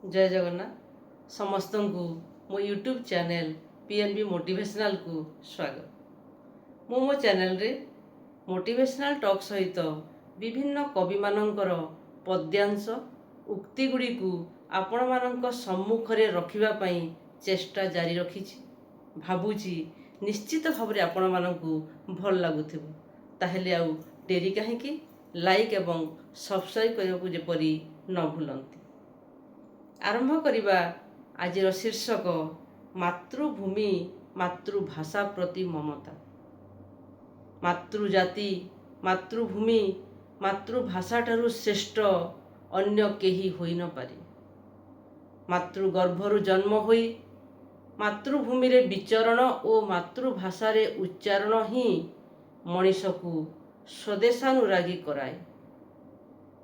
जय जगन्नाथ समस्त को मो यूट्यूब चैनल पीएनबी मोटिवेशनल को स्वागत। मो चैनल रे मोटिवेशनल टॉक सहित विभिन्न कवि मानकर पद्यांश उक्ति गुड़ी को आपण मानक सम्मुख रे रखिबा पई चेष्टा जारी रखिछि। भाबुछि निश्चित भाव आपण मानकू भल लागुथिबो। ताहेले आउ डेरी काहेकि लाइक एवं सब्सक्राइब करबा जेपरि न भूलंती। आरंभ करिबा आजिर शीर्षक मातृभूमि मातृभाषा प्रति ममता। मातृजाति मातृभूमि मातृभाषा ठारू श्रेष्ठ अन्य केही होई न पारे। मातृगर्भरु जन्म होई मातृभूमि रे विचरण और मातृभाषा रे उच्चारण ही मनीष को स्वदेशानुरागी कराए।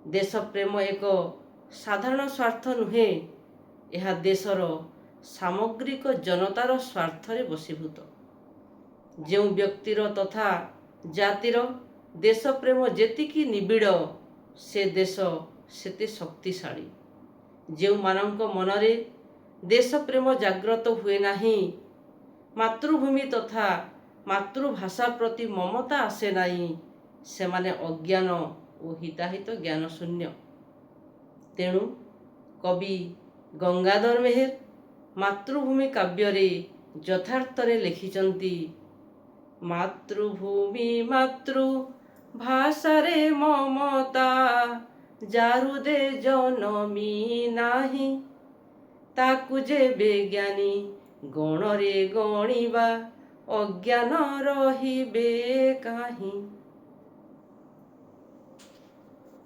देश प्रेम एक साधारण स्वार्थ नुहे, यह देशर सामग्रिक जनतार स्वार्थ रे बसीभूत। जो व्यक्तिर तथा जातिर देश प्रेम जेतिकी निबिड़ से देश सेते शक्तिशाली। जो मानक मनरे देश प्रेम जाग्रत हुए नाही, मातृभूमि तथा मातृभाषा प्रति ममता आसे नाही, सेमाने अज्ञान और हिताहित ज्ञान शून्य। तेणु कवि गंगाधर मेहेर मातृभूमि काव्य रे यथार्थ रे लिखिचंती, मातृभूमि मातृभाषा रे ममता, जारु दे जनमी नाही, ताकु जे बेज्ञानी गण रे गणिबा, अज्ञान रहिबे काहीं।